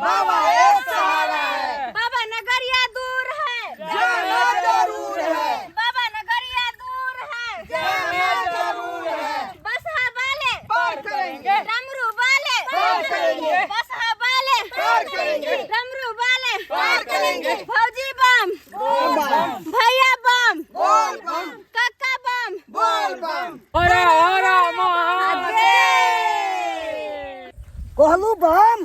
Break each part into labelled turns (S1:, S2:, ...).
S1: बाबा एक सहारा है।
S2: बाबा नगरिया दूर है,
S1: जाना जरूर है।
S2: बाबा नगरिया दूर है,
S1: जाना जरूर है।
S2: बसहा वाले
S1: पार करेंगे,
S2: डमरू वाले
S1: पार करेंगे,
S2: बसहा वाले
S1: पार करेंगे,
S2: डमरू वाले
S1: पार करेंगे।
S2: भौजी बम,
S1: बोल बम,
S2: भैया बम,
S1: बोल बम,
S2: कक्का बम,
S1: बोल बम।
S3: कहलू बम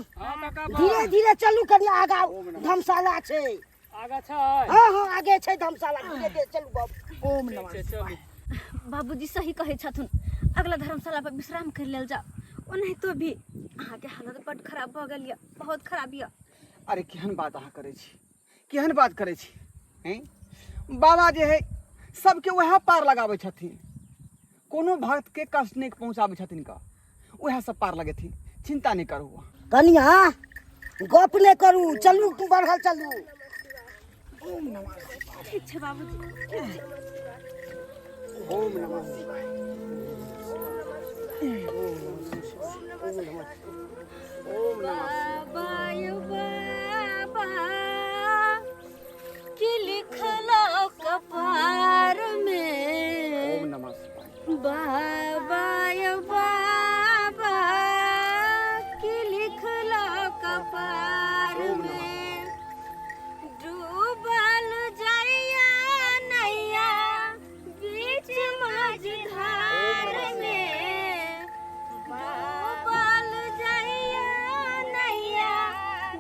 S3: धीरे धीरे चलू कनी आगा धर्मशाला छे
S4: आगा छै
S3: हाँ हाँ आगे छे धर्मशाला धीरे धीरे चलू बम। ओम नमः।
S2: बाबूजी सही कहे छथुन, अगला धर्मशाला पर विश्राम कर लेल जा। ओनाहि तो भी अहाँ के हालत बड खराब भ गेल, बहुत खराब य।
S5: अरे केहन बात अहाँ करे छी, केहन बात करे छी हैं? बाबा जे है सबके वह पार लगाबै छथिन, कोनो भक्त के कष्ट नहीं पहुंचाबै छथिन का, वह सब पार लगेथिन, चिंता नहीं करू।
S3: कनिया गप नहीं करू, चलू तू बढ़ल चलू।
S2: ठीक छै बाबूजी।
S5: ओम नमः शिवाय।
S2: बाबा यो बाबा की लिखला कपार में,
S5: ओम नमः शिवाय।
S2: बाबा यो बाबा की लिखला कपार में, डूबल जाइया नैया बीच मझधार में, डूबल जाइया नैया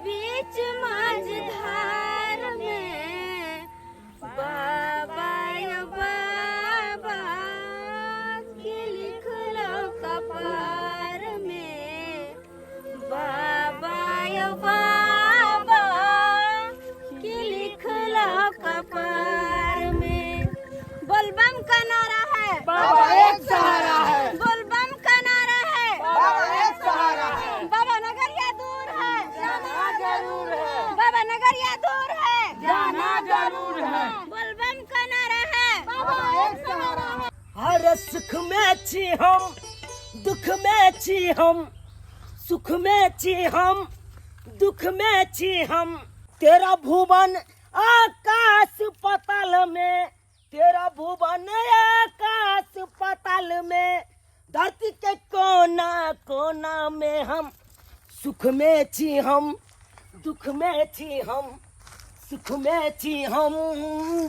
S2: बीच मझधार में, बाबा यो बाबा की लिखलो कपार में, बाबा यो बाबा की लिखलो कपार में। बोलबम का नारा है,
S1: बाबा एक सहारा है।
S2: बोलबम का नारा है,
S1: बाबा एक सहारा है।
S2: बाबा नगरिया दूर है,
S1: जाना जरूर है।
S2: बाबा नगरिया दूर है,
S1: जाना जरूर है।
S2: बोलबम का नारा है,
S1: बाबा एक सहारा है।
S3: हर सुख में छी हम, दुख में छी हम, सुख में छी हम, दुख में छी हम। तेरा भुवन आकाश पाताल में, तेरा भुवन आकाश पाताल में, धरती के कोना कोना में हम। सुख में छी हम, दुख में छी हम, सुख में छी हम,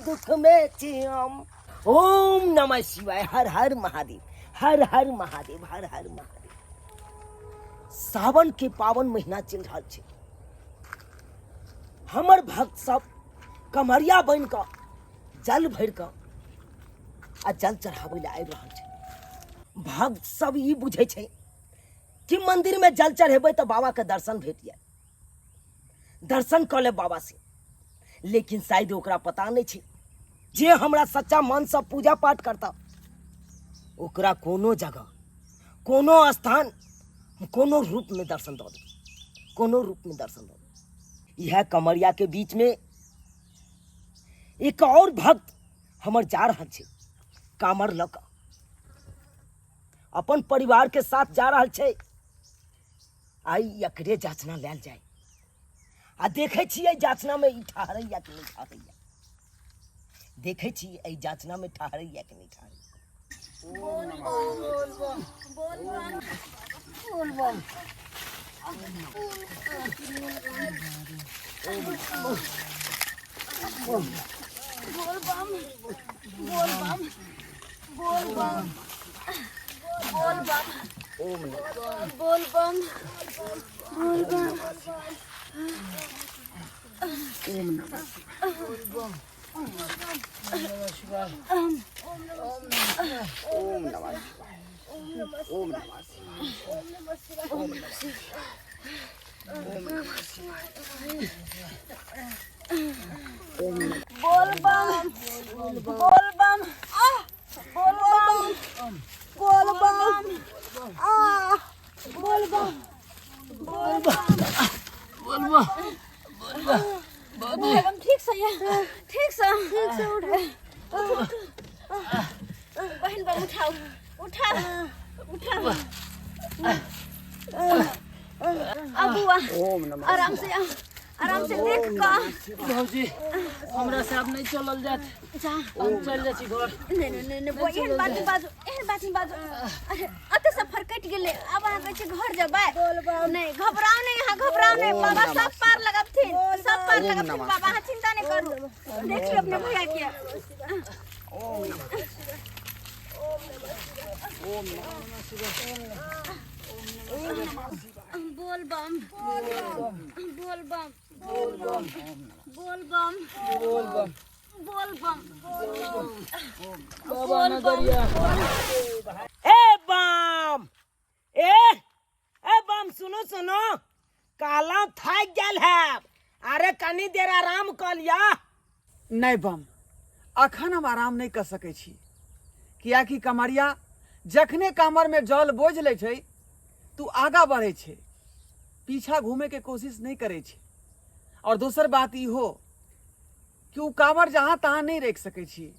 S3: दुख में छी हम। ओम नमः शिवाय। हर हर महादेव, हर हर महादेव, हर हर महादेव। सावन के पावन महीना चल रहा है, हमर भक्त सब कमरिया बन का जल भर का आ जल चढ़ावे ला आबि रहल छै। भक्त सब ई बुझे छै कि मंदिर में जल चढ़ेबै तो बाबा के दर्शन भेट जाए, दर्शन कर ले बाबा से। लेकिन शायद ओकरा पता नहीं छै जे हमरा सच्चा मन से पूजा पाठ करता, ओकरा कोनो जगह, कोनो स्थान, कोनो रूप में दर्शन दो दे, कोनो रूप में दर्शन दो दे। यह कमरिया के बीच में एक और भक्त हमर जा रहा छे, कामर लक अपन परिवार के साथ जा रहा छे। आई एकरे जाचना लेल जाए आ देखे छियै जाचना में ई ठहरैया कि नहीं ठहरैया, देखे छियै एहि जाचना में ठहरैया कि नहीं ठहरैया।
S2: ठीक से ठीक से उठ बहन बम उठाओ, उठाओ उठाओ। अबुआ
S5: ओम नमः
S2: आराम से आओ, आराम से देख का
S1: भौजी हमरा से अब नहीं चलल जात
S2: जा।
S1: हम चल जाइ छी घर
S2: नहीं वो एहन बात बाजू, एहन बात बाजू। अरे अते सफर कट गेले, अब अहाँ कहै छी घर जेबै। नहीं घबराओ नहीं, यहाँ घबराओ नहीं, बाबा सब पार लगबथिन, सब पार लगबथिन बाबा, अहाँ चिंता नहीं करू। देखिए अपने भैया के बोल बम बोल बम बोल बम बोल बम
S1: बोल बम
S2: बोल बम
S1: बाबा नगरिया
S3: ए बम ए बम सुनो सुनो, काला थक गेल है। अरे कनी देर आराम कर लिया।
S5: नहीं बम, अखन हम आराम नहीं कर सकै छी, कियाकि कमरिया जखने कमर में जल बोझ ले छै तू आगा बढ़े छै, पीछा घूमे के कोशिश नहीं करे छै। और दोसर बात ई हो कि उ कांवर जहाँ तहाँ नहीं रख सकै छी,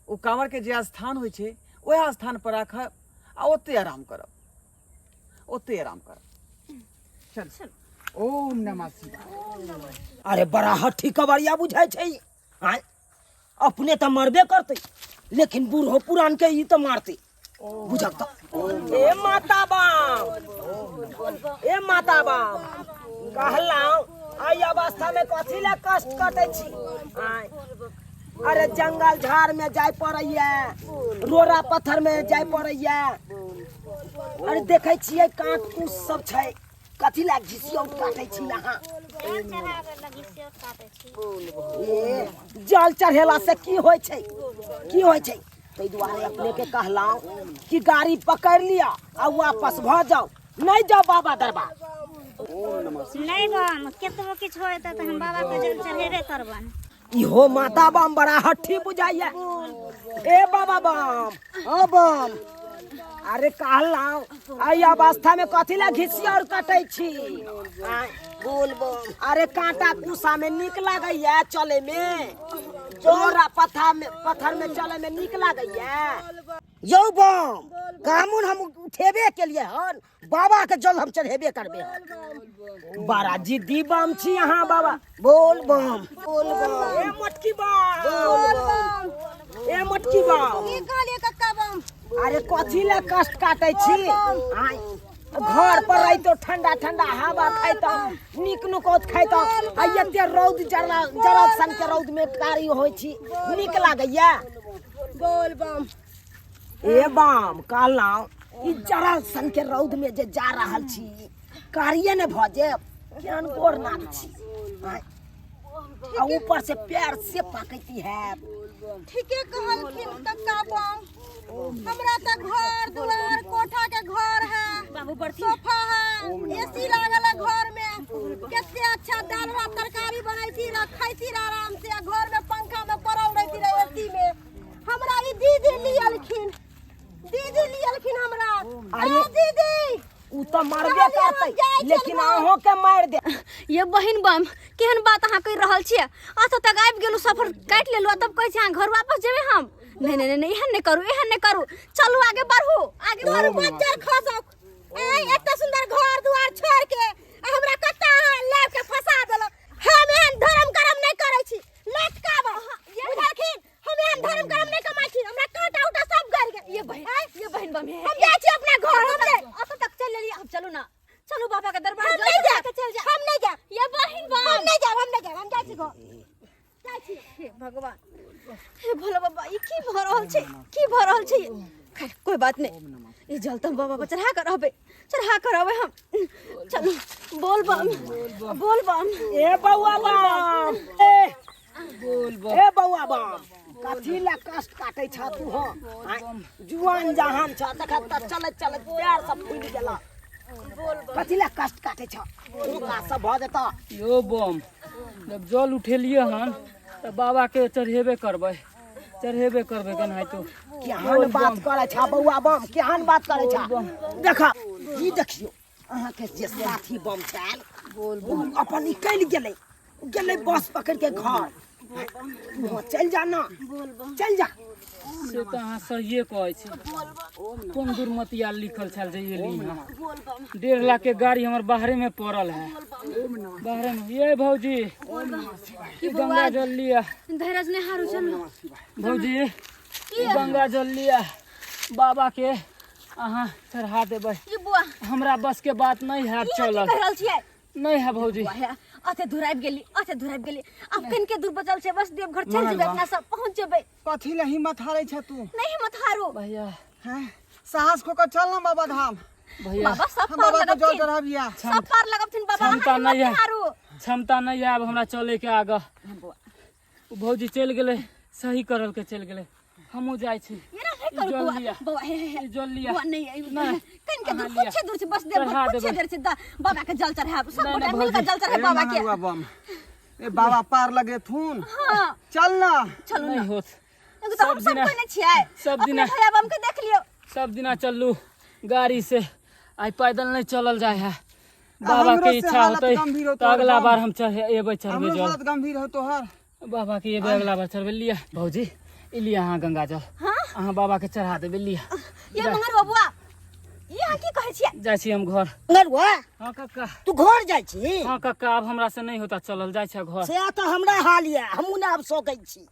S5: उ कांवर के जे स्थान होइ छै वह स्थान पर राखब आ ओते आराम करब, ओते आराम करब। चल ओम नमः शिवाय।
S3: अरे बड़ा हठी कबरिया बुझाई छै। आय अपने तो मरबे करते, लेकिन बूढ़ो पुरान के ई तो मारते बुझक तो। ए माता बाम, ए माता बाम, कहलाओ आई अवस्था में कथी ला कष्ट कटे छी। आय अरे जंगल झाड़ में जाय पड़ैया, रोड़ा पत्थर में जाय पड़ैया। अरे देखे छियै कांट कूस सब छै, कथी ला घिसियौ काटे छी यहाँ। ए जल चढ़ेला से की होय छै, की होय छै। तै दुआरे अपने के कहलाओ कि गाड़ी पकड़ लिया आ वापस भ जाओ, नहीं जाओ बाबा दरबार।
S4: नहीं बम, केतबो किछ होय त हम बाबा के जल चढ़ेबे करबन।
S3: इहो माता बम बड़ा हठी बुझाइया। ए बाबा बम, ओ बम, अरे कहलाओ आई अवस्था में कथी ला घिसिया और कटै छी। बोल बम, अरे कांटा कुसा में निक लागैया चले में, जोरा पत्थर में चले में निक लागैया। यौ बम, कामून हम उठेबे के लिए हन, बाबा के जल हम चढ़ेबे करबे हन। बड़ा जिद्दी बम छी यहाँ बाबा। बोल बम, बोल बम, ए मटकी बम, बोल बम, ए मटकी बम,
S2: की कहलिए कक्का बम।
S3: अरे कथी ला कष्ट काटे छी। आय घर पर रही तो ठंडा ठंडा हवा खाइतो, निक नुकोत खाइतो, आ एते रौद जरा सन के रौद में कारी होय छी, निक लागैया। बोल बम, ए बम, कहलाओ ई जरा सन के रौद में जे जा रहल छी, कारिये ने भ जेब, केहन गोर नाग छी। आय आ ऊपर से पैर से पकैती है।
S2: ठीके कहलखिन कक्का बम, हमरा त घर दुआर कोठा के घर है,
S4: बाबू बरती
S2: सोफा है, एसी लागल है घर में, केते अच्छा दाल भात तरकारी बनैती रह, खैती रह आराम से, घर में पंखा में पड़ल रहती रह एसी में। हमरा ई दीदी लियलखिन, दीदी लियलखिन हमरा।
S3: अरे
S2: दीदी
S3: उ तो मरबे करते, लेकिन अहों के मार दे।
S2: ये बहिन बम, केहन बात अहाँ कहि रहल छियै। अत तक आबि गेलू, सफर काट लेलू, तब कहै छी अहाँ घर वापस जेबै हम। नहीं नहीं नहीं, एहन नहीं करू, एहन नहीं करू, चलू आगे बढ़ू, आगे बढ़ू। बच्चा खसक एते सुंदर घर दुआर छोड़ के हमरा कत्ता लेब के फंसा देलो। हम एहन धर्म कर्म नहीं करै छी, लटकाब बुझलखिन। हम एहन धर्म कर्म नहीं कमाइ छी, हमरा कांटा उटा सब गड़ गेल। ये बहिन बम है, हम जाय छी अपना घर। हम अत तक चल लेली, अब चलू ना, चलू बाबा के दरबार
S4: हम नहीं जाब,
S2: चल जा। हम नहीं जाब, ये बहिन बम, हम नहीं जाब, हम जाय छी घर, जाय छी। हे भगवान, हे भोला बाबा, ई की भ रहल छै, की भ रहल छै। खैर कोई बात नहीं, ई जल तो बाबा पर चढ़ा कर रहबे हम। चलू बोल बम, बोल बम।
S3: ए बउआ बम, ए बउआ बम, कथी ला कष्ट काटे छ तू हो। आय जुआन जहान छ, तखन त चलत चलत पैर सब फूल गेला। कथी ला कष्ट काटे छ, का सब भ जेता।
S1: यो बम, जब जल उठेलिए हन त बाबा के चढ़ेबे करबै केनाहि तो।
S3: केहन बात करे छ बउआ बम, केहन बात करे छ। देख ई देखियो, अहाँ के जे साथी बम छल, बोल अपन निकल गेलै बस पकड़ के घर। तू चल जा ना, चल जा।
S1: से तो अहाँ सहिए कहै छी। कोन दूर मतिया लिखल छल जे ये ली यहाँ 1.5 लाख के गाड़ी हमर बाहरे में पड़ल है। बाहरे में ये भौजी गंगा जल लिया।
S2: धैर्य ने हारू चल
S1: भौजी गंगा जल लिया बाबा के अहाँ चढ़ा देबै।
S2: ये बुआ
S1: हमरा बस के बात नहीं है चलल
S2: कह रहल छियै
S1: नहीं है भौजी।
S2: अथे धुराब गेली अब कन के दूर बचल छै बस देवघर चल जेबै अपना सब पहुंच जेबै।
S5: कथी ले हिम्मत हारै छ तू?
S2: नहीं हिम्मत हारो
S1: भैया
S5: हैं साहस खो कर चल ना बाबा धाम।
S1: भैया
S2: बाबा सब
S5: हम
S2: पार
S5: बाबा को जल
S2: लगथिन
S5: चढ़ाबिया।
S2: सब पार लगथिन बाबा
S1: क्षमता
S2: हिम्मत
S1: नहीं है
S2: हारो।
S1: क्षमता नहीं है अब हमरा चले के आगे। भौजी चल गेले सही करल के चल गेले हमहू जाय छी।
S2: ये ना है करू
S1: जल
S2: बुआ
S1: लिया
S2: बुआ हे
S1: जल लिया
S2: बुआ नहीं है
S1: नहीं।
S2: कन के दूर
S1: हाँ, लिया।
S2: कुछ दूर से बस देवघर
S1: चढ़ा
S2: कुछ
S1: देबै।
S2: देर से बाबा के जल चढ़ाब सब
S1: नहीं,
S2: गोटा
S1: नहीं,
S2: मिलकर जल चढ़ाब बाबा के।
S5: बम ए बाबा पार लगे थून
S2: हां
S5: चल ना।
S2: चलो
S1: नहीं
S2: ना
S1: होत
S2: एगो तो हम
S1: सब
S2: सब
S1: दिना-
S2: कोई नहीं छियै
S1: सब
S2: अपने
S1: दिना-
S2: भैया बम के देख लियो
S1: सब दिना चलू गाड़ी से आई पैदल नहीं चलल जाय है। बाबा
S5: हमरो
S1: के
S5: से
S1: इच्छा
S5: हालत
S1: होते
S5: गंभीर हो
S1: तो
S5: तोहर
S1: अगला
S5: बम।
S1: बार हम चढ़े चढ़बे
S5: हमरो
S1: जल
S5: हालत गंभीर हो तोहर।
S1: बाबा के एबे अगला बार चढ़बे लिया। भौजी लिया अहाँ गंगा जल अहाँ बाबा के चढ़ा देबे लिया।
S2: ये मंगर बबुआ ये की कहै छियै
S1: जाय छी हम घर।
S3: नरुआ
S1: हाँ काका
S3: तू घर जाइ छी
S1: हाँ काका अब हमरा से नहीं होता चलल जाय छै घर।
S3: से तो हमरा हाल ये हमहू ने आब सकै छी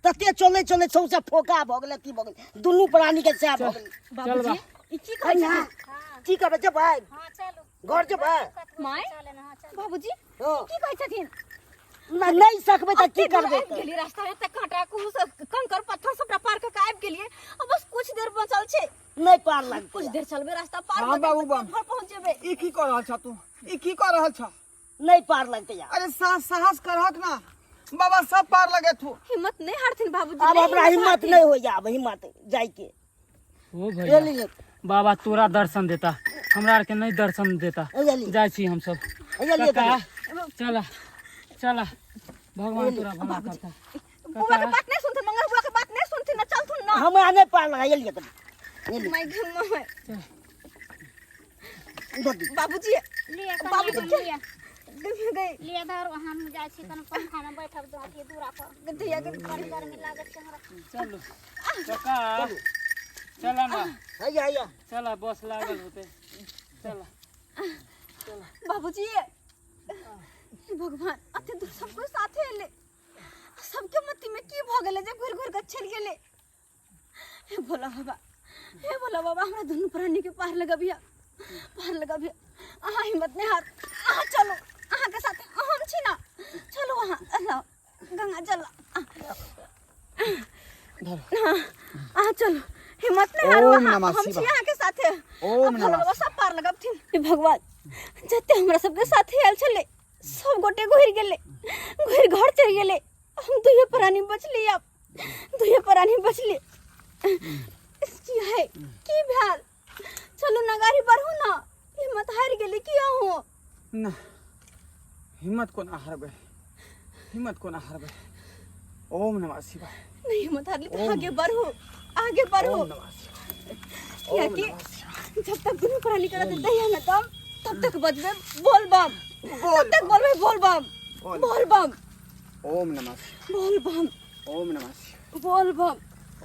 S3: तते चले चले सौसे फोका भ गेलै की भ गेलै दुनू प्राणी के सएह भ गेलै।
S1: चल बा
S2: ई की कहै
S3: कन्या
S2: छथिन
S3: की करबै जेबै
S4: हाँ चलू
S3: घर जेबै
S2: माय
S4: चले ना हाँ चलू
S2: बाबूजी
S3: हाँ।
S2: की कहै छथिन
S3: नहीं सकबै त की करबै
S2: आबि गेली रास्ता में तक कांटा कुछ कंकर पत्थर सबटा पार क आबि गेलिए अब बस कुछ देर बचल छै
S3: नहीं पार
S2: कुछ
S3: लगतै
S2: देर चलबे रास्ता पार
S5: हाँ,
S2: क
S5: बाबू,
S2: देबै,
S5: बम।
S2: घर पहुंच जेबै।
S5: ई की कर रहल छ तू? ई की कर रहल छ?
S3: नहीं पार लगतै यार
S5: अरे साहस करहक ना बाबा सब पार लगे थू।
S2: हिम्मत नहीं हारथिन बाबूजी
S3: अब
S2: नहीं
S3: हमरा हिम्मत
S2: हारथिन।
S3: नहीं होइया अब हिम्मत जाय के
S1: हो भैया
S3: एलिए
S1: बाबा तोरा दर्शन देता हमरा आर के नहीं दर्शन देता।
S3: एलिए
S1: जाय छी हम सब
S3: एलिए
S1: काका चला चला भगवान तोरा भला करता।
S2: बुआ के बात नहीं सुनथिन मंगर बुआ के बात नहीं सुनथिन ना चलथुन ना
S3: हम आने पार लगा एलिए त
S2: माय घम
S3: ददी
S4: लिए
S2: बाबूजी बाबूजी
S4: कन्या
S2: क्या
S4: लिए
S2: गए
S4: लिए धर हम जाइ छी तन पंखा में बैठब दो के दूरा पर
S2: गठिया के
S4: बड़ी गर्मी लागत छै हमरा।
S1: चलो काका चला ना
S3: हैया हैया
S1: चला बस लागल होते चला।
S2: बाबूजी हे भगवान अते दूर सबको साथे एले सबके मति में की भ गेले जे घुर घुर के चल गेले। हे भोला बाबा हमरा दुनू प्राणी के पार लगाबिया अहाँ हिम्मत नहीं हार अहाँ चलो अहाँ के साथ हम छी ना चलो वहाँ अल्लाह गंगा जल अहाँ चलो हिम्मत नहीं हारो
S5: ओम नमः
S2: हम छी
S5: शिवाय।
S2: अहाँ के साथे
S5: ओम
S2: भोला
S5: नमः
S2: बाबा सब पार लगाबथिन। हे भगवान जते हमरा सबके साथे आयल छले सब गोटे घुर गेले घुर घर चल गेले हम दुइये प्राणी बचली अब दुइये प्राणी बचली की है की भ्याल चलो ना गाड़ी बढ़ू ना हिम्मत हार गेली की हो
S5: ना हिम्मत को ना हारबे ओम नमः शिवाय।
S2: नहीं हिम्मत हार ली तो आगे बढ़ो
S5: ओम नमः शिवाय।
S2: या कि जब तक दुनू प्राणी करत दहिया में दम तब तक बजबे बोल बम तब तक बोलबे बोल बम
S5: ओम नमः शिवाय।
S2: बोल बम
S5: ओम नमः शिवाय।
S2: बोल बम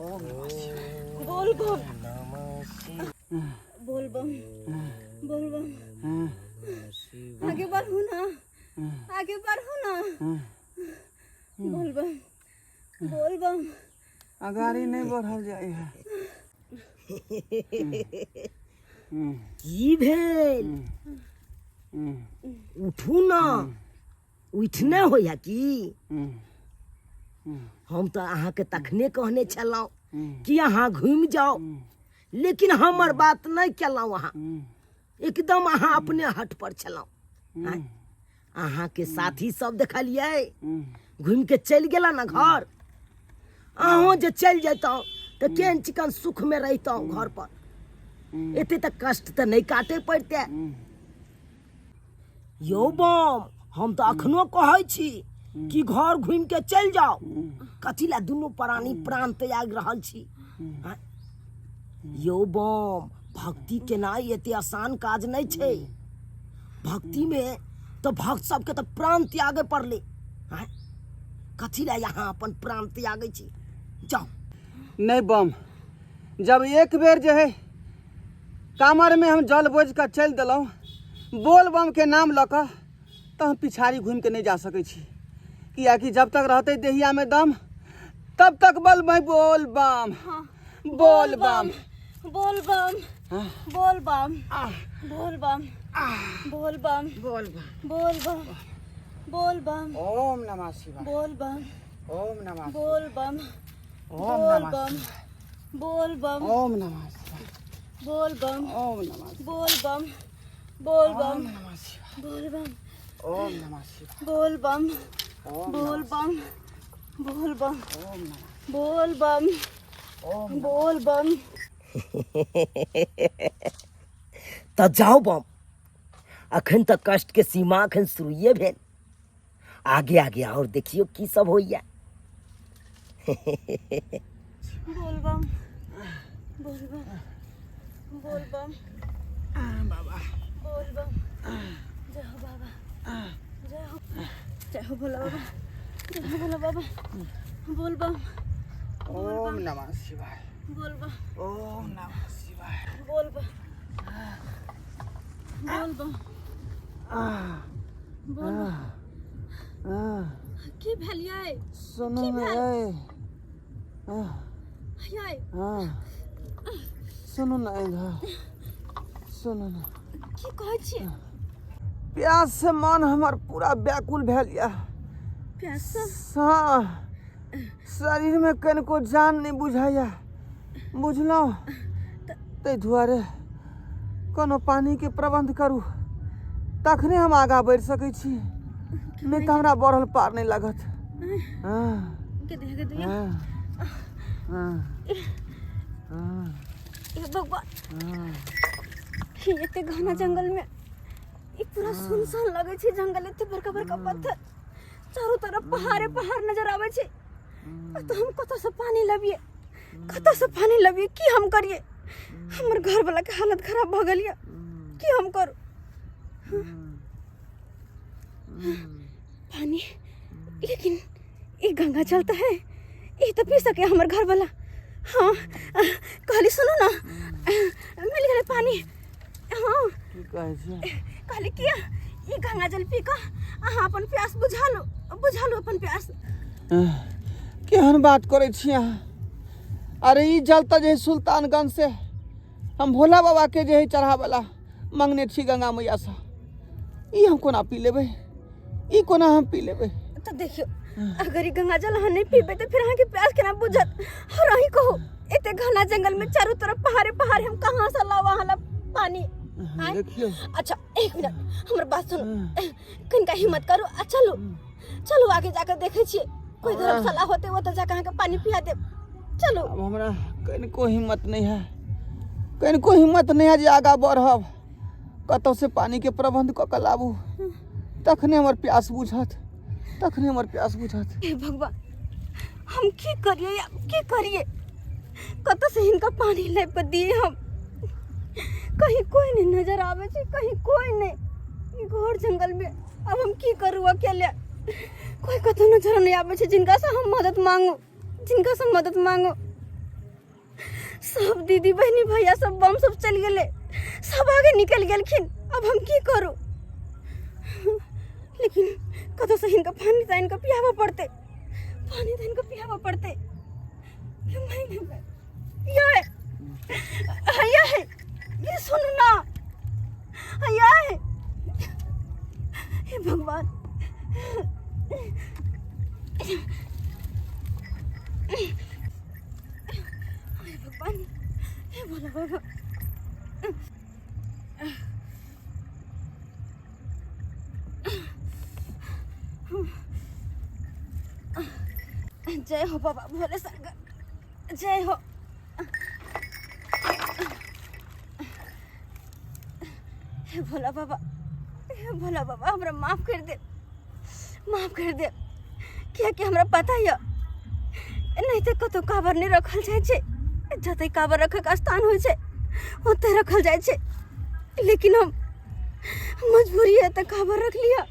S5: ओम नमः शिवाय।
S2: बोल बम बोल बम बोल बम आगे बढ़ू ना बोल बम
S5: अगाड़ी नहीं बढ़ल जाए है।
S3: की भेल उठू ना उठने होइया की हम तो अहाँ के तखने कहने छलौं कि अहाँ घूम जाओ लेकिन हमर बात नहीं केलौं अहाँ एकदम अहाँ अपने हट पर छलौं। अहाँ के साथी सब देखलिए घूम के चल गेला ना घर अहों जे चल जैतौं तो केहन चिकन सुख में रहितौं घर पर एते तक कष्ट तो नहीं काटे पड़ते। यौ बम हम तो अखनो कहै छी कि घर घूम के चल जाओ कथी ला दुनू प्राणी प्राण त्याग रहल छी। यौ बम भक्ति केनाइ एते आसान काज नहीं छे भक्ति में तो भक्त सबके तो प्राण त्यागे पड़ले कथी ला यहाँ अपन प्राण त्यागे छी जाओ
S5: नहीं बम, जब एक बेर जो है कामर में हम जल बोझ कर चल दिलौं बोल बम के नाम लऽ कऽ तो हम पिछाड़ी घूम के नहीं जा सकै छी, कियाकि जब तक रहते देहिया में दम तब तक बल मैं बोल बम बोल बम
S2: बोल बम
S5: हाँ।
S2: बोल बम बोल बम बोल बम
S5: बोल बम
S2: बोल बम बोल बम
S5: ओम नमः शिवाय
S2: बोल बम
S5: ओम नमः
S2: बोल बम
S5: ओम
S2: बोल
S5: नमः
S2: बम बोल बम
S5: ओम नमः शिवाय
S2: बोल बम
S5: ओम नमः
S2: बोल बम बोल
S5: ओम
S2: बम
S5: नमः शिवाय
S2: बोल बम
S5: ओम नमः शिवाय
S2: बोल बम
S5: ओम
S2: बोल बम बोल बम
S5: ओम नमः
S2: बोल बम
S5: ओम
S2: बोल बम
S3: तो जाओ बम, अखन तक कष्ट के सीमा अखन शुरुए भेल, आगे आगे और देखियो की सब होइया।
S2: बोल बम बोल बम बोल बम
S5: बाबा
S2: बोल बम जय हो बाबा जय हो भोला बाबा जय हो भोला बाबा बोल बम
S5: ओम नमः शिवाय
S2: बोल बम
S5: ओम नमः शिवाय
S2: बोल बम बोल बम बोल बम की भेलियै
S5: सुनो
S2: की
S5: ना
S2: भेल?
S5: ए
S2: यै
S5: सुनो ना इधर सुनो ना,
S2: की कहै छियै
S5: प्यास से मन हमार पूरा व्याकुल भेल या,
S2: प्यास
S5: हाँ शरीर में कनिको जान नहीं बुझाइया, बुझलौं ताहि दुआरे कोनो पानी के प्रबंध करू तखने हम आगा बढ़ि सकै छी, नहीं तो हमरा बढ़ल पार नहीं लागत। हाँ
S2: के देख दिया
S5: हाँ हाँ हाँ
S2: ए भगवान ये एते घना जंगल में ई पूरा सुनसान लगे छै, जंगल एते बड़का बड़का पत्थर चारों तरफ पहाड़े पहाड़ नजर आवे छै, तो हम कतऽ से पानी लबिए की हम करिए, हमर घर वाला के हालत खराब भ गेल ये, की हम करू पानी, लेकिन ये गंगा चलता है ये तो पी सके हमर घर वाला। हाँ कहली सुनो ना मिल गए पानी, हाँ
S5: की कहै छै
S2: कहली किया ये गंगा जल पी कऽ अहाँ अपन प्यास बुझा लो अपन प्यास।
S5: केहन बात करै छी अहाँ, अरे ई जल तऽ जे है सुल्तानगंज से हम भोला बाबा के जे है चढ़ावला मांगने छी गंगा मैया से, ई हम कोना पी लेबै, ई कोना हम पी लेबै।
S2: तो देखियो अगर ये गंगा जल अहाँ नहीं पीबे तो फिर अहाँ के प्यास केना बुझत, और अहीं कहो एते घना जंगल में चारों तरफ पहाड़े पहाड़ हम कहाँ से लावा हला पानी। आँय?
S5: देखियो
S2: अच्छा एक मिनट हमर बात सुनो, कनिका हिम्मत करू आ चलो आगे जाकर देखे छियै कोई धर्मशाला होते वो तो जाकर अहाँ के पानी पिया देब, चलो।
S5: अब हमरा कनिको हिम्मत नहीं है जे आगा बढ़ब, कतौ से पानी के प्रबंध कऽ के लाबू तखने हमर प्यास बुझत।
S2: हे भगवान हम की करिए कतौ से हिनका पानी लाइब के दिए हम, कहीं कोई नहीं नजर आवे छै, कहीं कोई नहीं ई घोर जंगल में, अब हम की करू अकेले, कोई कतौ नजर नहीं आवे छै जिनका से हम मदद मांगो। सब दीदी बहनी भैया सब बम सब चल गेले, सब आगे निकल गेलखिन, अब हम की करू, लेकिन कतौ से हिनका पानी ताइन के पियावा पड़ते। ये सुनो ना हे भगवान हे भोला बाबा जय हो बाबा भोले शंकर, जय हो। हे भोला बाबा हमरा माफ कर दे क्या हमरा पता है नहीं तो कतो काबर नहीं रखल जाए छे, जते काबर रखे का स्थान होय छे ओते रखल जाए छे, लेकिन हम मजबूरी है तो काबर रख लिया,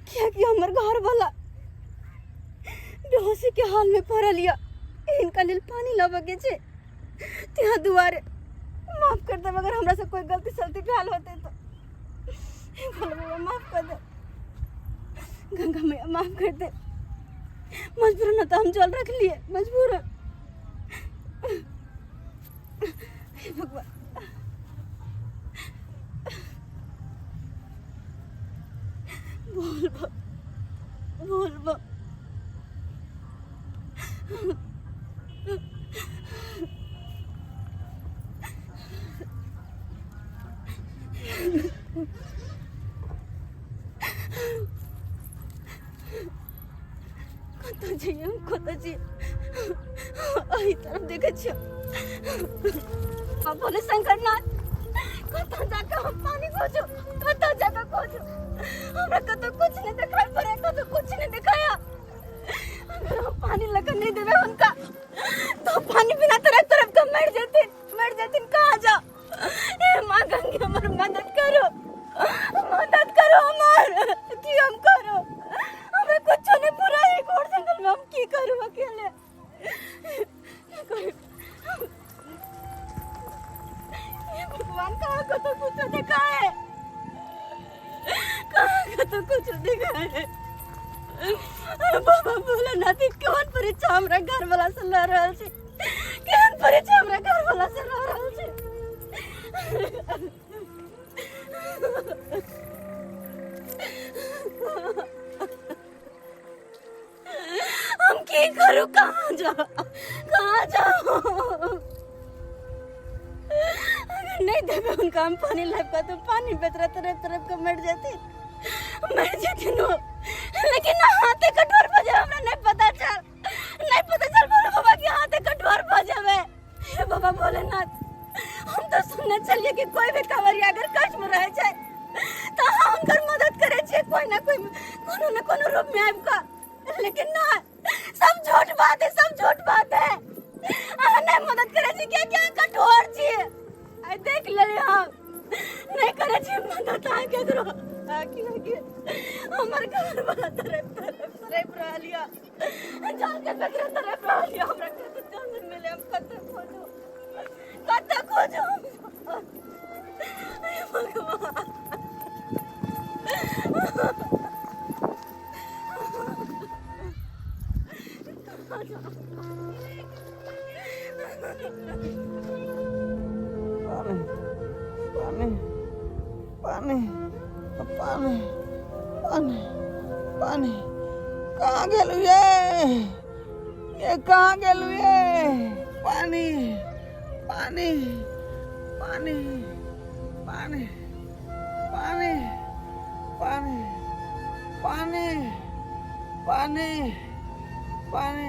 S2: क्या कि हमर घर वाला बेहोशी के हाल में पड़ लिया, इनका लेल पानी लाबे के छे त्या दुआरे माफ कर दे अगर हमरा से कोई गलती सलती भेल होते तो हे भोले बाबा माफ कर दे गंगा मैया माफ कर दे मजबूर न तो हम जल रख लिए मजबूर हे भगवान बोल बा कत जाइए हम कत जाइए अही तरफ देखे छियो बोले शंकरनाथ कत जाकर हम पानी खोजो कत जाकर खोजो हमरा कत कुछ नहीं दिखाई पड़े कत कुछ नहीं दिखाया अगर हम पानी लगा नहीं देवे उनका तो पानी बिना तरफ तरफ का मर जाते कहाँ जाओ हे माँ गंगे हमारी मदद करो हमार कि हम करो हमें कुछ नहीं पूरा एक और जंगल में हम की करूँ अकेले भगवान कहाँ को तो कुछ देखा है बाबा बोला नाती कौन परीक्षा हमरा घर वाला से लड़ रहल छी केहन परीक्षा हमरा घर वाला से लड़ रहल छी हम की करूं कहाँ जाओ अगर नहीं देवे उनका हम पानी लगा तो पानी बेतरा तरफ का मर जाती नो लेकिन ना हाथे कठोर बजे हमरा नहीं पता चल बोले बाबा के हाथे कठोर बजे में हे बाबा भोलेनाथ हम तो सुनने चलिए कि कोई भी कंवरिया अगर कष्ट में रह जाए तो हम उनकर मदद करे छे कोई ना कोई कोनो रूप में आइब का लेकिन ना सब झूठ बात है नहीं मदद करे छे क्या कठोर छी आई देख ले हम नहीं करे छे मदद आ के करो आकी हमर घर वाला तरफ रहलिया जान के बकरा तरफ रहलिया हमरा के तो जान मिले हम कत खोजो हे भगवान
S5: पानी कहाँ गेलू ये कहाँ गेलू ये पानी पानी पानी पानी पानी पानी पानी पानी पानी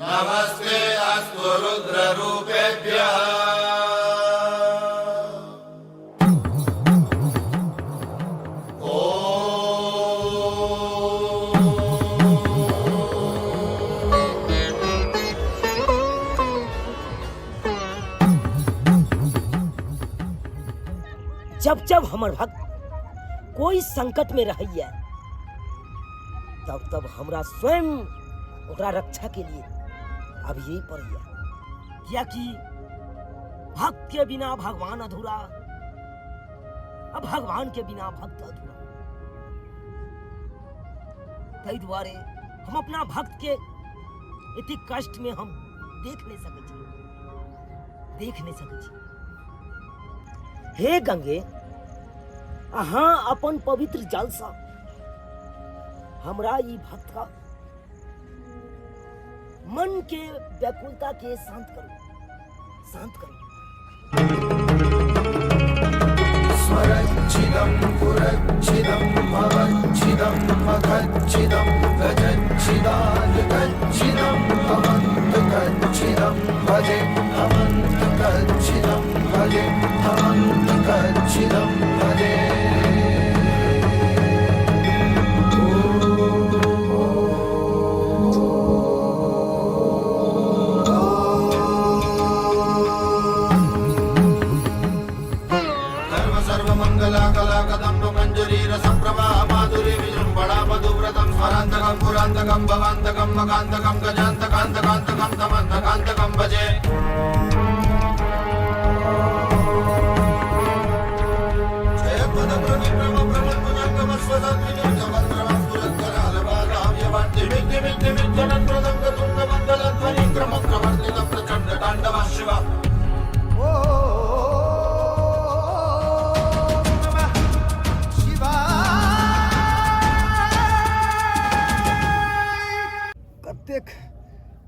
S6: नमस्ते अस्तु रुद्ररूपेभ्यः
S3: जब हमर भक्त कोई संकट में रहिए तब हमरा स्वयं ओकरा रक्षा के लिए अब यही पड़िए क्या कि भक्त के बिना भगवान अधूरा अब भगवान के बिना भक्त अधूरा तै द्वारे हम अपना भक्त के इति कष्ट में हम देख नहीं सके हे गंगे अहाँ अपन पवित्र जल सा हमरा ई भक्त का मन के व्याकुलता के शांत करो
S6: स्वरच्छिदं पुरच्छिदं भवच्छिदं कच्चिदं गजच्छिदायुगच्छिदं भवन्तु कच्चिदं भजे भवन्तु कच्चिदं भजे भवन्तु कच्चिदं भजे स्मरान्तकं पुरान्तकं भवान्तकं मकान्तकं गजान्तकान्तकान्तकं तमन्तकान्तकं भजे शिवा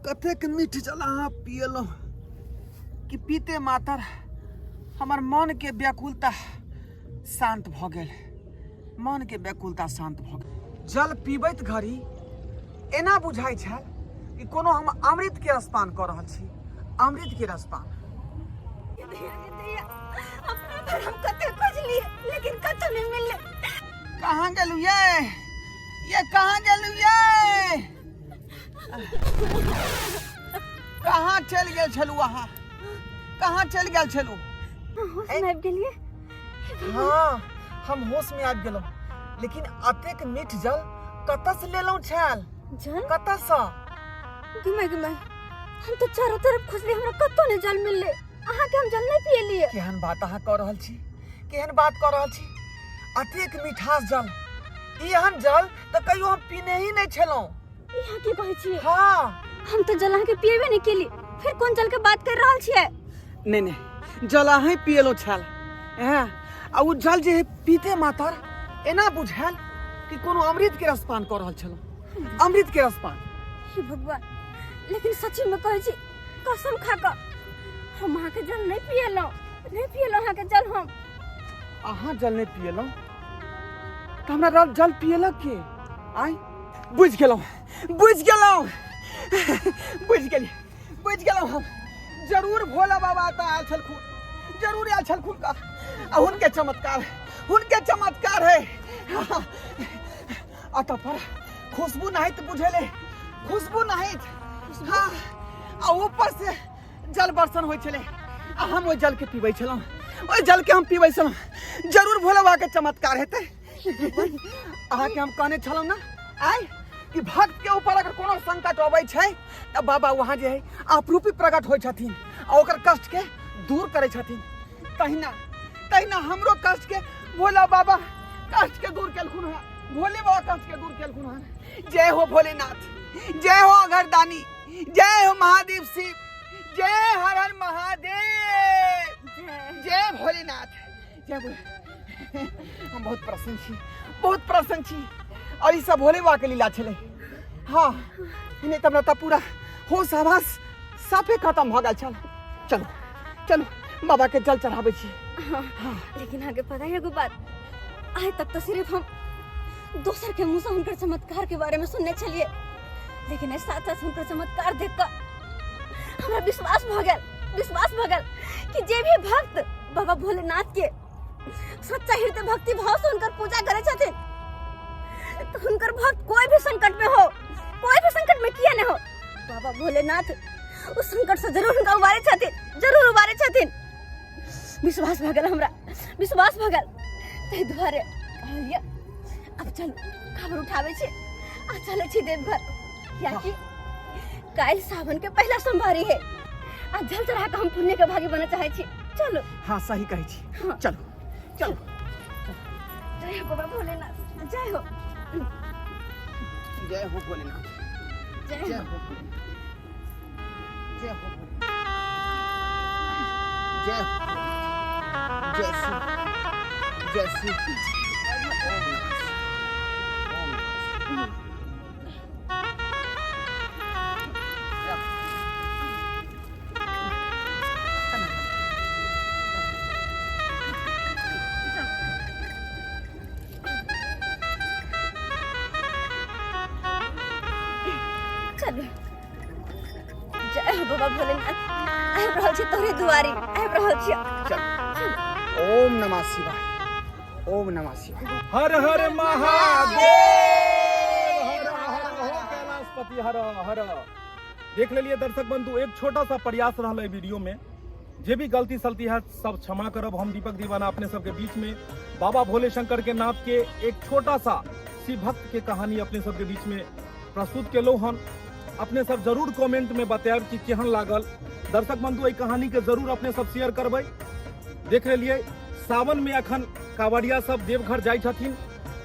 S5: कतेक मीठ जल अहाँ पियलहुँ कि पीते मातर हमर मन के व्याकुलता शांत भ गेल। मन के व्याकुलता शांत भ गेल। जल पीबैत घड़ी एना बुझाइ छल कि कोनो हम अमृत के रसपान कऽ रहल छी, अमृत के रसपान।
S2: हम कते खोजली लेकिन कतौ नहीं मिलले।
S5: कहाँ गेलू ये कहाँ गेलू ये? कहाँ चल गेल छलू अहाँ? कहाँ चल गेल छलू?
S2: होश में आबि गेलिए?
S5: हाँ हम होश में आबि गेलहुँ, लेकिन अतेक मीठ जल कतऽ से लेलहुँ छल?
S2: जल
S5: कतऽ सँ?
S2: गिमाय हम तो चारों तरफ खोजली, हमरा कतौ नहीं जल मिलले। अहाँ के हम जल नहीं पियलिए।
S5: केहन बात अहाँ कऽ रहल छी? केहन बात कऽ रहल छी? अतेक मीठास जल, एहन जल तऽ कहियो हम पीने ही नहीं छलहुँ।
S2: यहाँ की कहै छियै?
S5: हाँ
S2: हम तो जल अहाँ के पियबे नहीं केली, फिर कोन जल के बात कर रहल छियै?
S5: नहीं जल अहीं पियलो छल। आ उ जल जे पीते मातर एना बुझायल कि कोनो अमृत के रसपान कऽ रहल छलहुँ, अमृत के रसपान।
S2: हे भगवान, लेकिन सच्ची में कहै छी, कसम खा कऽ हम अहाँ के जल नहीं पियलहुँ अहाँ के जल। हम
S5: अहाँ जल नहीं पियलहुँ तऽ हमरा जल पियलक के? आइ बुझ गेलहुँ हम। जरूर भोला बाबा तऽ आयल छलखुन, जरूर आयल छलखुन का। हुनके चमत्कार है। अतः पर खुशबू नाहित बुझेले, खुशबू नाहित। हाँ आ ऊपर से जल बर्षण होइ छले। हम ओहि जल के पीबै छलहुँ, ओहि जल के हम पीबै छलहुँ। जरूर भोला बाबा के चमत्कार हेतै। अहाँ के हम कहने छलहुँ ना आइ कि भक्त के ऊपर अगर कोनो संकट अबै छै तऽ बाबा वहाँ जे है आपरूपी प्रकट होइ छथिन आ ओकर कष्ट के दूर करै छथिन। तहिना हमरो कष्ट के भोला बाबा कष्ट के दूर केलखुन हँ। भोले बाबा कष्ट के दूर केलखुन हँ। जय हो भोलेनाथ, जय हो अघरदानी, जय हो महादेव शिव, जय हर हर महादेव, जय भोलेनाथ, जय भोले। हम बहुत प्रसन्न छी और ई सब भोले बाबा के लीला छले। हाँ नहीं तो हमरा पूरा होश आवास साफे खत्म भ गेल छल। चलो बाबा के जल चढ़ाबै छी।
S2: हाँ, लेकिन आगे पता है एगो बात, आज तक तो सिर्फ हम दोसर के मुँह से हुनकर चमत्कार के बारे में सुनने छलिए, लेकिन साथ हुनकर चमत्कार देख कर हमरा विश्वास भ गेल कि जे भी भक्त बाबा भोलेनाथ के सच्चा हृदय भक्ति भाव से हुनकर पूजा करे छथिन तो हुनकर भक्त कोई भी संकट में किया न हो, बाबा भोलेनाथ उस संकट से जरूर उनका उबारे छथिन। विश्वास भ गेल हमरा, ताहि दुआरे कहलिए अब चलू खबर उठाबै छी आ चलै छी देवघर, कियाकि काल्हि सावन के पहला सोमवारी है आ जल चढ़ा के हम पुण्य के भागी बने चाहे छी। चलो।
S5: हाँ सही कहै छी। हाँ। चलो
S2: जय हो बाबा भोलेनाथ, जय हो
S5: भोलेनाथ, जय हो जय श्री
S2: बाबा भोलेनाथ आबि रहल छी तोरे दुआरी आबि रहल छी।
S5: चल ओम नमः शिवाय, ओम नमः शिवाय।
S7: हर हर महादेव, हर हर हो कैलाशपति, हर हर। देख लेलिए दर्शक बंधु, एक छोटा सा प्रयास रहा है वीडियो में, जे भी गलती सलती है सब क्षमा करब। हम दीपक दीवाना अपने सबके बीच में बाबा भोले शंकर के नाथ के एक छोटा सा शिव भक्त के कहानी अपने सबके बीच में प्रस्तुत केलो हन। अपने सब जरूर कमेंट में बताएब कि केहन लागल। दर्शक बंधु एहि कहानी के जरूर अपने सब शेयर करबै। देख लेलिए सावन में अखन कांवरिया सब देवघर जाइ छथिन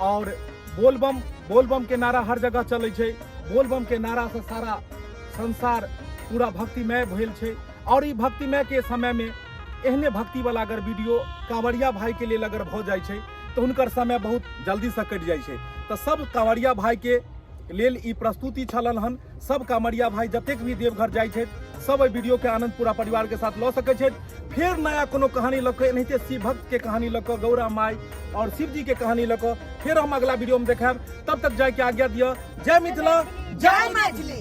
S7: और बोलबम के नारा हर जगह चलै छै। बोलबम के नारा से सारा संसार पूरा भक्तिमय भेल छै और ई भक्तिमय के समय में एहने भक्ति वाला अगर वीडियो कांवरिया भाई के लिए अगर भ जाइ छै तो हुनकर समय बहुत जल्दी से कटि जाइ छै। तो सब कांवरिया भाई के लेल ई प्रस्तुति छलन हन। सब कांवरिया भाई जतेक भी देवघर जाइ छै सब एहि वीडियो के आनंद पूरा परिवार के साथ लऽ सकै छै। फिर नया कोनो कहानी लऽ कऽ एनाहिते शिव भक्त के कहानी लऽ कऽ, गौरा माई और शिव जी के कहानी लऽ कऽ फिर हम अगला वीडियो में देखाब। तब तक जाय के आज्ञा दिअ। जय मिथिला, जय मैथिली।